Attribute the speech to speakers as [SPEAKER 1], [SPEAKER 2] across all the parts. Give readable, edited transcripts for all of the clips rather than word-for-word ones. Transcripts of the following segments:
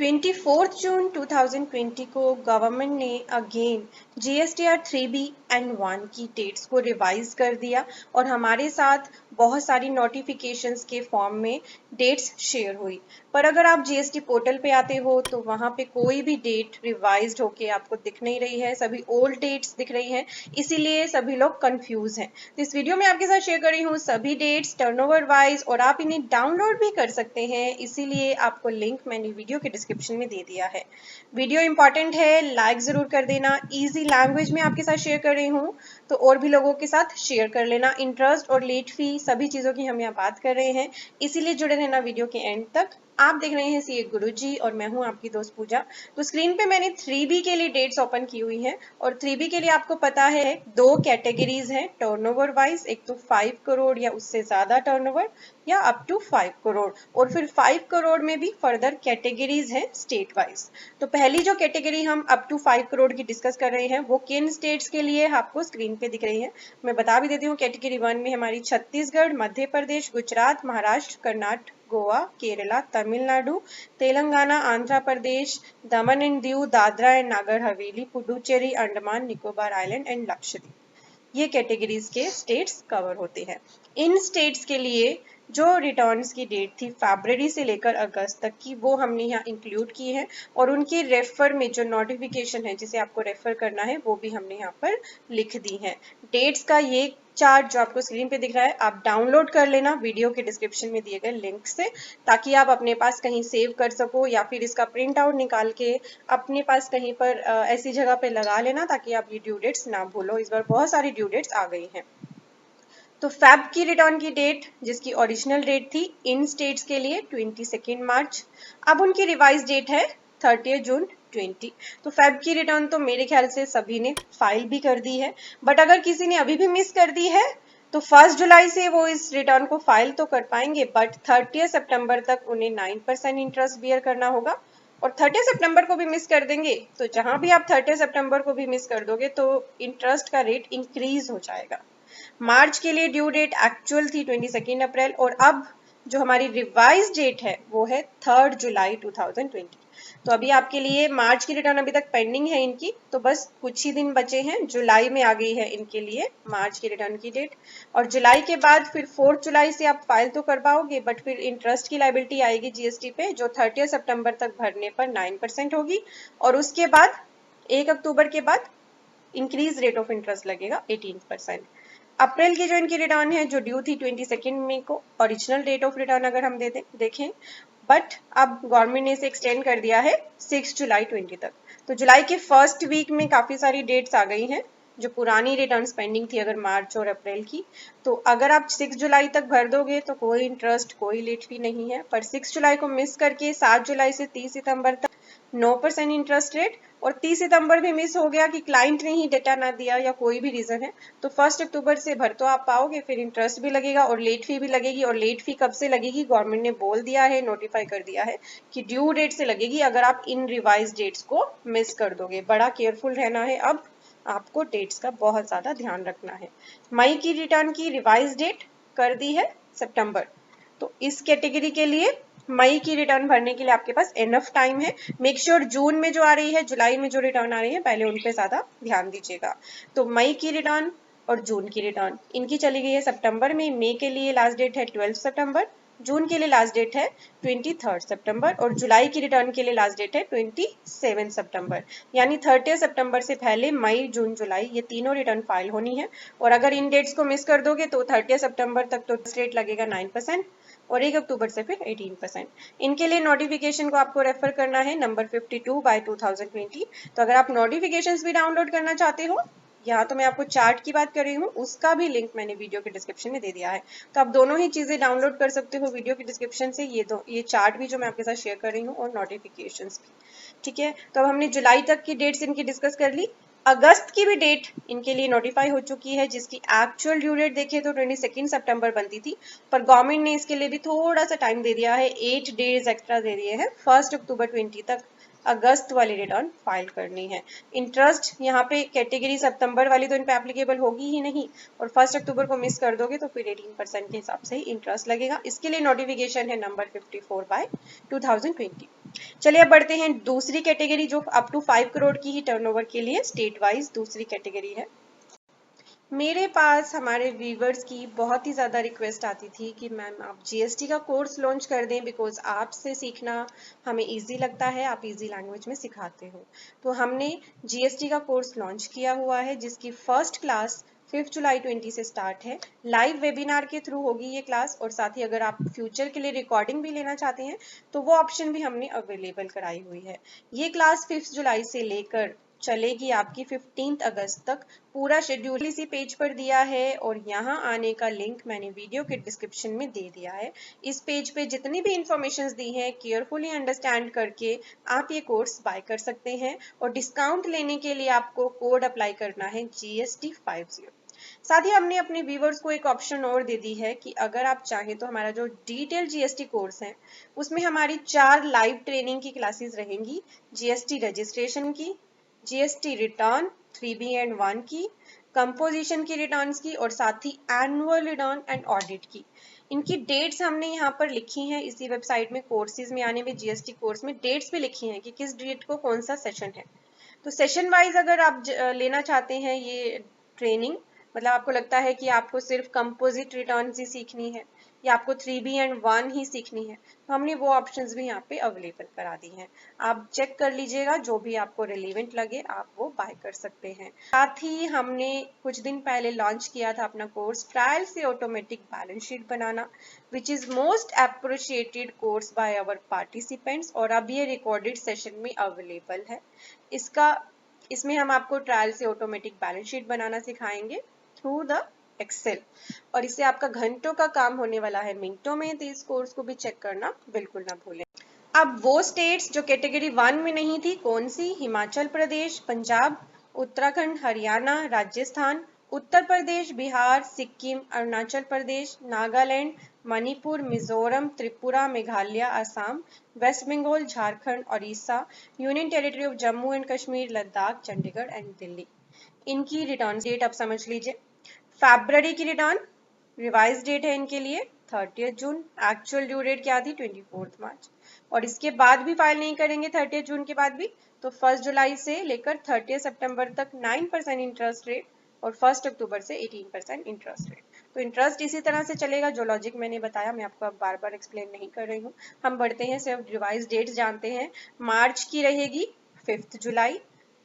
[SPEAKER 1] 24 जून 2020 को गवर्नमेंट ने again GSTR 3B and 1 की डेट्स को रिवाइज कर दिया और हमारे साथ बहुत सारी नोटिफिकेशंस के फॉर्म में डेट्स शेयर हुई। पर अगर आप GST पोर्टल पे आते हो तो वहाँ पे कोई भी डेट रिवाइज्ड होके आपको दिख नहीं रही है, सभी ओल्ड डेट्स दिख रही हैं, इसीलिए सभी लोग कंफ्यूज हैं। तो इस वीडियो में आपके साथ शेयर कर रही हूँ सभी डेट्स टर्नओवर वाइज और आप इन्हें डाउनलोड भी कर सकते हैं, इसीलिए आपको लिंक मैंने वीडियो के डिस्क्रिप्शन में दे दिया है। वीडियो इंपॉर्टेंट है, लाइक जरूर कर देना। इजी लैंग्वेज में आपके साथ शेयर कर रही हूँ तो और भी लोगों के साथ शेयर कर लेना। इंटरेस्ट और लेट फी सभी चीजों की हम यहाँ बात कर रहे हैं, इसीलिए जुड़े रहना वीडियो के एंड तक। आप देख रहे हैं सीए गुरुजी और मैं हूं आपकी दोस्त पूजा। तो स्क्रीन पे मैंने 3B के लिए डेट्स ओपन की हुई हैं और 3B के लिए आपको पता है दो कैटेगरीज हैं टर्नओवर वाइज, एक तो 5 करोड़ या उससे ज्यादा टर्नओवर या अप टू 5 करोड़ और फिर 5 करोड़ में भी फर्दर कैटेगरीज हैं स्टेट वाइज। तो पहली जो कैटेगरी हम अप टू 5 करोड़ की डिस्कस कर रहे हैं वो किन स्टेट्स के लिए आपको स्क्रीन पे दिख रही है। मैं बता भी देती हूँ, कैटेगरी 1 में हमारी छत्तीसगढ़, मध्य प्रदेश, गुजरात, महाराष्ट्र, कर्नाटक, गोवा, केरला, तमिलनाडु, तेलंगाना, आंध्र प्रदेश, दमन and Diu, Dadra and Nagar Haveli, Puducherry, Andaman Nicobar island and Lakshadweep, ये कैटेगरीज के स्टेट्स कवर होते हैं। इन स्टेट्स के लिए जो रिटर्न्स की डेट थी फरवरी से लेकर अगस्त तक की वो हमने यहाँ इंक्लूड की है और उनकी रेफर में जो नोटिफिकेशन है जिसे आपको रेफर करना है वो भी हमने यहाँ पर लिख दी है। डेट्स का ये चार्ट जो आपको स्क्रीन पे दिख रहा है आप डाउनलोड कर लेना वीडियो के डिस्क्रिप्शन में दिए गए लिंक से, ताकि आप अपने पास कहीं सेव कर सको या फिर इसका प्रिंट आउट निकाल के अपने पास कहीं पर ऐसी जगह पे लगा लेना ताकि आप ये ड्यू डेट्स ना भूलो। इस बार बहुत सारी ड्यू डेट्स आ गई हैं। तो फैब की रिटर्न की डेट जिसकी ओरिजिनल डेट थी इन स्टेट्स के लिए 22 मार्च, अब उनकी रिवाइज डेट है 30 जून 20। तो फैब की रिटर्न तो मेरे ख्याल से सभी ने फाइल भी कर दी है, बट अगर किसी ने अभी भी मिस कर दी है तो 1 जुलाई से वो इस रिटर्न को फाइल तो कर पाएंगे, बट 30 सितंबर तक उन्हें 9% इंटरेस्ट बियर करना होगा। और 30 सितंबर को भी मिस कर देंगे तो जहां भी आप 30 सितंबर को भी मिस कर दोगे तो इंटरेस्ट का रेट इंक्रीज हो जाएगा। मार्च के लिए ड्यू डेट एक्चुअल थी 22 अप्रैल और अब जो हमारी रिवाइज डेट है वो है 3 जुलाई 2020। तो अभी आपके लिए मार्च की रिटर्न अभी तक पेंडिंग है इनकी, तो बस कुछ ही दिन बचे हैं, जुलाई में आ गई है इनके लिए मार्च की रिटर्न की डेट। और जुलाई के बाद फिर 4 जुलाई से आप फाइल तो कर पाओगे, बट फिर इंटरेस्ट की लायबिलिटी आएगी जीएसटी पे जो 30 सितंबर तक भरने पर 9% होगी और उसके बाद 1 अक्टूबर के बाद इंक्रीज रेट ऑफ इंटरेस्ट लगेगा 18%। अप्रैल की जो इनकी रिटर्न है जो ड्यू थी 22 मई को, ओरिजिनल डेट ऑफ रिटर्न अगर हम देखें, बट अब गवर्नमेंट ने इसे एक्सटेंड कर दिया है 6 जुलाई 20 तक। तो जुलाई के फर्स्ट वीक में काफी सारी डेट्स आ गई हैं जो पुरानी रिटर्न पेंडिंग थी अगर मार्च और अप्रैल की। तो अगर आप 6 जुलाई तक भर दोगे तो कोई इंटरेस्ट कोई लेट फी नहीं है, पर 6 जुलाई को मिस करके 7 जुलाई से 30 सितंबर तक 9% इंटरेस्ट रेट, और 30 सितंबर भी मिस हो गया कि क्लाइंट ने ही डेटा ना दिया या कोई भी रीजन है तो 1 अक्टूबर से भर तो आप पाओगे, फिर इंटरेस्ट भी लगेगा और लेट फी भी लगेगी। और लेट फी कब से लगेगी गवर्नमेंट ने बोल दिया है, नोटिफाई कर दिया है कि ड्यू डेट से लगेगी अगर आप इन रिवाइज डेट्स को मिस कर दोगे। बड़ा केयरफुल रहना है, अब आपको डेट्स का बहुत ज्यादा ध्यान रखना है। मई की रिटर्न की रिवाइज डेट कर दी है सितंबर, तो इस कैटेगरी के लिए मई की रिटर्न भरने के लिए आपके पास एनफ टाइम है। मेक श्योर जून में जो आ रही है, जुलाई में जो रिटर्न आ रही है पहले उन पे ज्यादा ध्यान दीजिएगा। तो मई की रिटर्न और जून की रिटर्न इनकी चली गई है सितंबर में। मई के लिए लास्ट डेट है 12 सितंबर, जून के लिए लास्ट डेट है 23 सितंबर और जुलाई की रिटर्न के लिए लास्ट डेट है 27 सितंबर। यानी 30 सितंबर से पहले मई, जून, जुलाई ये तीनों रिटर्न फाइल होनी है। और अगर इन डेट्स को मिस कर दोगे तो 30 सितंबर तक तो रेट लगेगा 9% और 1 अक्टूबर से फिर 18%। इनके लिए नोटिफिकेशन को आपको रेफर करना है नंबर 52/2020। तो अगर आप नोटिफिकेशंस भी डाउनलोड करना चाहते हो, यहाँ तो मैं आपको चार्ट की बात कर रही हूँ, उसका भी लिंक मैंने वीडियो के डिस्क्रिप्शन में दे दिया है। तो आप दोनों ही चीजें डाउनलोड कर सकते हो वीडियो के डिस्क्रिप्शन से, ये चार्ट भी जो मैं आपके साथ शेयर कर रही हूँ और नोटिफिकेशंस भी। ठीक है, तो अब हमने जुलाई तक की डेट्स इनकी डिस्कस कर ली। अगस्त की भी डेट इनके लिए नोटिफाई हो चुकी है जिसकी एक्चुअल ड्यू डेट देखे तो 22 सितंबर बनती थी, पर गवर्नमेंट ने इसके लिए भी थोड़ा सा टाइम दे दिया है, 8 डेज एक्स्ट्रा दे दिए हैं। 1 अक्टूबर 20 तक अगस्त वाली रिटर्न फाइल करनी है। इंटरेस्ट यहाँ पे कैटेगरी सितंबर वाली तो इन पे एप्लीकेबल होगी ही नहीं, और 1 अक्टूबर को मिस कर दोगे तो फिर 18% के हिसाब से ही इंटरेस्ट लगेगा। इसके लिए नोटिफिकेशन है नंबर 54/2020। चलिए अब बढ़ते हैं दूसरी कैटेगरी जो अप टू 5 करोड़ की ही टर्नओवर के लिए स्टेट वाइज दूसरी कैटेगरी है। मेरे पास हमारे व्यूवर्स की बहुत ही ज़्यादा रिक्वेस्ट आती थी कि मैम आप जीएसटी का कोर्स लॉन्च कर दें, बिकॉज आपसे सीखना हमें इजी लगता है, आप इजी लैंग्वेज में सिखाते हो। तो हमने जीएसटी का कोर्स लॉन्च किया हुआ है जिसकी फर्स्ट क्लास 5 जुलाई 20 से स्टार्ट है। लाइव वेबिनार के थ्रू होगी ये क्लास, और साथ ही अगर आप फ्यूचर के लिए रिकॉर्डिंग भी लेना चाहते हैं तो वो ऑप्शन भी हमने अवेलेबल कराई हुई है। ये क्लास 5 जुलाई से लेकर चलेगी आपकी 15 अगस्त तक। पूरा शेड्यूल इसी पेज पर दिया है और यहाँ आने का लिंक मैंने वीडियो के डिस्क्रिप्शन में दे दिया है। इस पेज पे जितनी भी इंफॉर्मेशन दी है केयरफुली अंडरस्टैंड करके आप ये कोर्स बाय कर सकते हैं, और डिस्काउंट लेने के लिए आपको कोड अप्लाई करना है GST50। साथ ही हमने अपने व्यूवर्स को एक ऑप्शन और दे दी है कि अगर आप चाहें तो हमारा जो डिटेल जीएसटी कोर्स है उसमें हमारी 4 लाइव ट्रेनिंग की क्लासेस रहेंगी। जीएसटी रजिस्ट्रेशन की, जीएसटी रिटर्न 3B एंड 1 की, कंपोजिशन की रिटर्न्स की, और साथ ही एनुअल रिटर्न एंड ऑडिट की। इनकी डेट्स हमने यहाँ पर लिखी हैं इसी वेबसाइट में, कोर्सेज में आने में जीएसटी कोर्स में डेट्स भी लिखी हैं कि किस डेट को कौन सा सेशन है। तो सेशन वाइज अगर आप लेना चाहते हैं ये ट्रेनिंग, मतलब आपको लगता है कि आपको सिर्फ कंपोजिट रिटर्न्स ही सीखनी है या आपको 3B एंड 1 ही सीखनी है, तो हमने वो ऑप्शंस भी यहाँ पे अवेलेबल करा दी हैं। आप चेक कर लीजिएगा, जो भी आपको रिलेवेंट लगे आप वो बाय कर सकते हैं। साथ ही हमने कुछ दिन पहले लॉन्च किया था अपना कोर्स ट्रायल से ऑटोमेटिक बैलेंस शीट बनाना, which is most appreciated course by our participants, और अब ये रिकॉर्डेड सेशन में अवेलेबल है। इसमें हम आपको ट्रायल से ऑटोमेटिक बैलेंस शीट बनाना सिखाएंगे थ्रू द एक्सेल, और इससे आपका घंटों का काम होने वाला है मिनटों में। तो इस कोर्स को भी चेक करना बिल्कुल ना भूलें। अब वो स्टेट्स जो कैटेगरी 1 में नहीं थी, कौन सी? Himachal Pradesh, Punjab, Uttarakhand, Haryana, Rajasthan, Uttar Pradesh, Bihar, Sikkim, Arunachal Pradesh, Nagaland, Manipur, Mizoram, Tripura, Meghalaya, Assam, West Bengal, Jharkhand, Orissa, union territory of Jammu and Kashmir, Ladakh, Chandigarh and Delhi. इनकी रिटर्न डेट आप समझ लीजिए। फरवरी की रिटर्न रिवाइज डेट है इनके लिए 30 जून। एक्चुअल ड्यू डेट क्या थी? 24 मार्च। और इसके बाद भी फाइल नहीं करेंगे 30 जून के बाद भी, तो 1 जुलाई से लेकर 30 सितंबर तक 9% इंटरेस्ट रेट, और 1 अक्टूबर से 18% इंटरेस्ट रेट। तो इंटरेस्ट इसी तरह से चलेगा, जो लॉजिक मैंने बताया मैं आपको अब बार बार एक्सप्लेन नहीं कर रही हूँ। हम बढ़ते हैं, सिर्फ रिवाइज डेट जानते हैं। मार्च की रहेगी 5 जुलाई,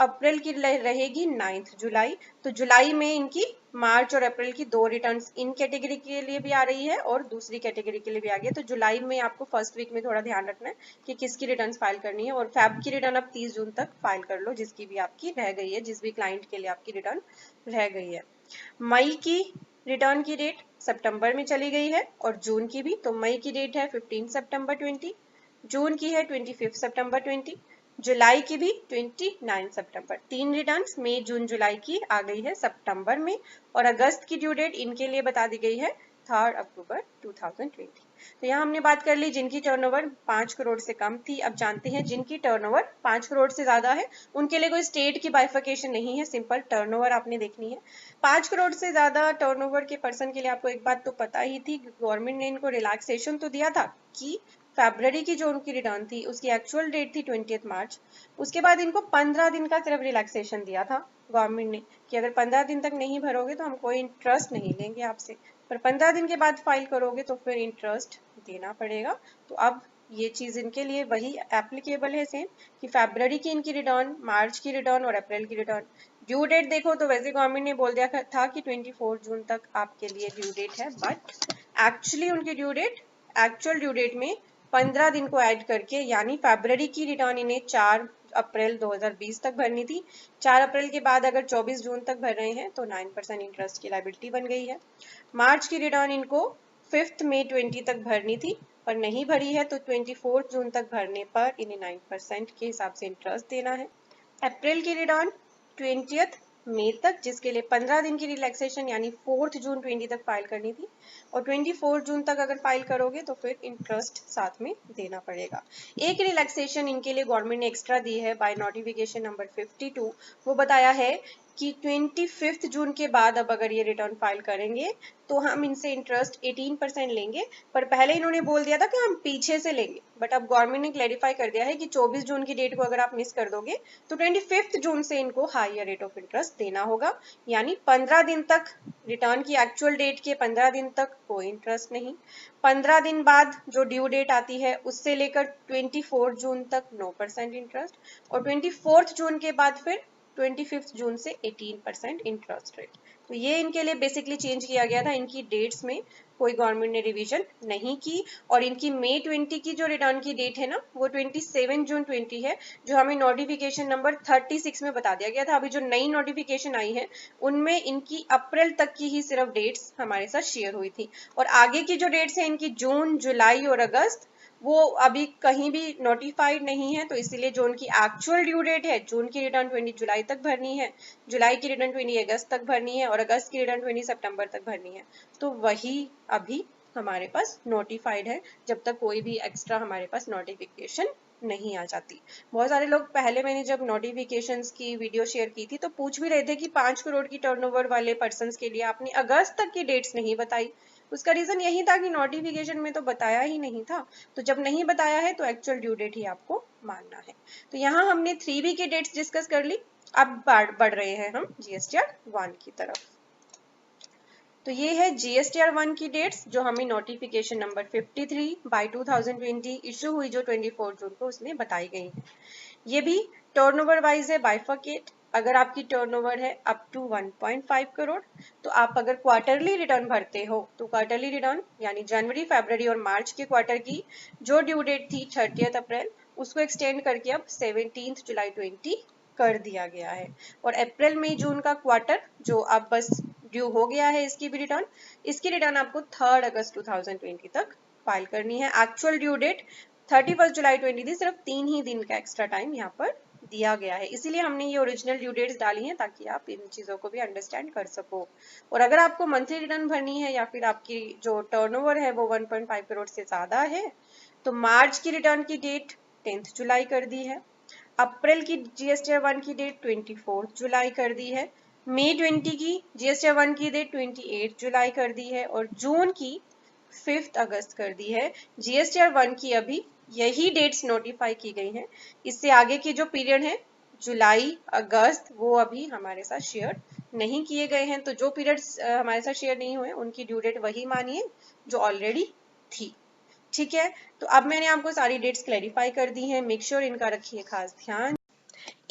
[SPEAKER 1] अप्रैल की रहेगी 9 जुलाई। तो जुलाई में इनकी मार्च और अप्रैल की 2 रिटर्न्स इन कैटेगरी के लिए भी आ रही है और दूसरी कैटेगरी के लिए भी आ गई है। तो जुलाई में आपको फर्स्ट वीक में थोड़ा ध्यान रखना है कि किसकी रिटर्न्स फाइल करनी है, और फैब की रिटर्न आप 30 जून तक फाइल कर लो, जिसकी भी आपकी रह गई है, जिस भी क्लाइंट के लिए आपकी रिटर्न रह गई है। मई की रिटर्न की डेट सितंबर में चली गई है, और जून की भी। तो मई की डेट है 15 सितंबर 20, जून की है 25 सितंबर 20, जुलाई की भी 29 सितंबर। 3 रिटर्न्स मई, जून, जुलाई की आ गई है सितंबर में, और अगस्त की ड्यू डेट इनके लिए बता दी गई है 3 अक्टूबर 2020। तो यहाँ हमने बात कर ली जिनकी टर्नओवर 5 करोड़ से कम थी। अब जानते हैं जिनकी टर्नओवर 5 करोड़ से ज्यादा है, उनके लिए कोई स्टेट की बाइफिकेशन नहीं है, सिंपल टर्नओवर आपने देखनी है। 5 करोड़ से ज्यादा टर्नओवर के पर्सन के लिए आपको एक बात तो पता ही थी, गवर्नमेंट ने इनको रिलैक्सेशन तो दिया था कि फरवरी की जो उनकी रिटर्न थी उसकी एक्चुअल डेट थी 20 मार्च। उसके बाद इनको 15 दिन का सिर्फ रिलैक्सेशन दिया था गवर्नमेंट ने कि अगर 15 दिन तक नहीं भरोगे तो हम कोई इंटरेस्ट नहीं लेंगे आपसे, पर 15 दिन के बाद फाइल करोगे तो फिर इंटरेस्ट देना पड़ेगा। तो अब ये चीज इनके लिए वही एप्लीकेबल है सेम, कि फरवरी की इनकी रिटर्न, मार्च की रिटर्न और अप्रैल की रिटर्न। ड्यू डेट देखो तो वैसे गवर्नमेंट ने बोल दिया था कि 24 जून तक आपके लिए ड्यू डेट है, बट एक्चुअली उनकी एक्चुअल ड्यू डेट में 15 दिन को ऐड करके, यानी फरवरी की रिटर्न इन्हें 4 अप्रैल 2020 तक भरनी थी। 4 अप्रैल के बाद अगर 24 जून तक भर रहे हैं तो 9% इंटरेस्ट की लायबिलिटी बन गई है। मार्च की रिटर्न इनको 5 मई 20 तक भरनी थी, पर नहीं भरी है, तो 24 जून तक भरने पर इन्हें 9% के हिसाब से इंटरेस्ट देना है। अप्रैल की रिटर्न 20 मई तक, जिसके लिए 15 दिन की रिलैक्सेशन यानी 4 जून 20 तक फाइल करनी थी, और 24 जून तक अगर फाइल करोगे तो फिर इंटरेस्ट साथ में देना पड़ेगा। एक रिलैक्सेशन इनके लिए गवर्नमेंट ने एक्स्ट्रा दी है बाय नोटिफिकेशन नंबर 52, वो बताया है कि 25 जून के बाद अब अगर ये रिटर्न फाइल करेंगे तो हम इनसे इंटरेस्ट 18% लेंगे, पर पहले इन्होंने बोल दिया था कि हम पीछे से लेंगे, बट अब गवर्नमेंट ने क्लैरिफाई कर दिया है कि 24 जून की डेट को अगर आप मिस कर दोगे तो 25 जून से इनको हायर रेट ऑफ इंटरेस्ट देना होगा, यानी 15 दिन तक, रिटर्न की एक्चुअल डेट के 15 दिन तक कोई इंटरेस्ट नहीं, 15 दिन बाद जो ड्यू डेट आती है उससे लेकर 24 जून तक 9% इंटरेस्ट, और 24 जून के बाद फिर 25 जून से 18% इंटरेस्ट रेट। तो ये इनके लिए बेसिकली चेंज किया गया था, इनकी डेट्स में कोई गवर्नमेंट ने रिवीजन नहीं की, और इनकी मई 20 की जो रिटर्न की डेट है ना वो 27 जून 20 है, जो हमें नोटिफिकेशन नंबर 36 में बता दिया गया था। अभी जो नई नोटिफिकेशन आई है उनमें इनकी अप्रैल तक की ही सिर्फ डेट्स हमारे साथ शेयर हुई थी, और आगे की जो डेट्स है इनकी जून, जुलाई और अगस्त, वो अभी कहीं भी नोटिफाइड नहीं है, तो इसीलिए जो उनकी एक्चुअल ड्यू डेट है, जून की रिटर्न 20 जुलाई तक भरनी है, जुलाई की रिटर्न 20 अगस्त तक भरनी है, और अगस्त की रिटर्न 20 सितंबर तक भरनी है, तो वही अभी हमारे पास नोटिफाइड है, जब तक कोई भी एक्स्ट्रा हमारे पास नोटिफिकेशन नहीं आ जाती। बहुत सारे लोग पहले मैंने जब नोटिफिकेशंस की वीडियो शेयर की थी तो पूछ भी रहे थे कि 5 करोड़ की टर्नओवर वाले पर्संस के लिए आपने अगस्त तक की डेट्स नहीं बताई। उसका रीजन यही था कि नोटिफिकेशन में तो बताया ही नहीं था, तो जब नहीं बताया है तो एक्चुअल ड्यू डेट ही आपको मानना है। तो यहाँ हमने 3B की डेट्स डिस्कस कर ली, अब बढ़ रहे हैं हम GSTR 1 की तरफ। तो ये है GSTR 1 की डेट्स जो हमें नोटिफिकेशन नंबर 53/2020 इशू हुई, जो 24 जून को उसमें बताई गई है। ये भी टर्नओवर वाइज है, बाइफर्केट। अगर आपकी टर्नओवर है अप टू 1.5 करोड़, तो आप अगर क्वार्टरली रिटर्न भरते हो तो क्वार्टरली रिटर्न यानी जनवरी, फरवरी और मार्च के क्वार्टर की जो ड्यू डेट थी 30 अप्रैल, उसको एक्सटेंड करके अब 17 जुलाई 20 कर दिया गया है, और अप्रैल, मई, जून का क्वार्टर जो अब बस ड्यू हो गया है, इसकी भी रिटर्न, इसकी रिटर्न आपको 3 अगस्त 2020 तक फाइल करनी है। एक्चुअल ड्यू डेट 31 जुलाई 20 थी, सिर्फ 3 ही दिन का एक्स्ट्रा टाइम यहाँ पर दिया गया है, इसीलिए हमने ये ओरिजिनल ड्यू डेट्स डाली हैं ताकि आप इन चीजों को भी अंडरस्टैंड कर सको। और अगर आपको मंथली रिटर्न भरनी है या फिर आपकी जो टर्नओवर है वो 1.5 करोड़ से ज्यादा है, तो मार्च की रिटर्न की डेट 10 जुलाई कर दी है, अप्रैल की GSTR 1 की डेट 24 जुलाई कर दी है, मई 20 की GSTR 1 की डेट 28 जुलाई कर दी है, और जून की 5 अगस्त कर दी है। GSTR 1 की अभी यही डेट्स नोटिफाई की गई हैं, इससे आगे की जो पीरियड है जुलाई, अगस्त, वो अभी हमारे साथ शेयर नहीं किए गए हैं, तो जो पीरियड्स हमारे साथ शेयर नहीं हुए उनकी ड्यू डेट वही मानिए जो ऑलरेडी थी। ठीक है, तो अब मैंने आपको सारी डेट्स क्लैरिफाई कर दी हैं, मेक श्योर इनका रखिए खास ध्यान।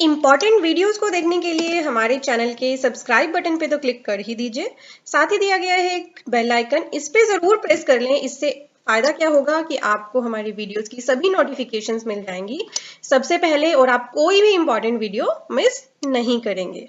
[SPEAKER 1] इंपॉर्टेंट वीडियोस को देखने के लिए हमारे चैनल के सब्सक्राइब बटन पे तो क्लिक कर ही दीजिए, साथ ही दिया गया है एक बेल आइकन, इस पे जरूर प्रेस कर लें। इससे फायदा क्या होगा कि आपको हमारी वीडियोस की सभी नोटिफिकेशंस मिल जाएंगी सबसे पहले, और आप कोई भी इंपॉर्टेंट वीडियो मिस नहीं करेंगे।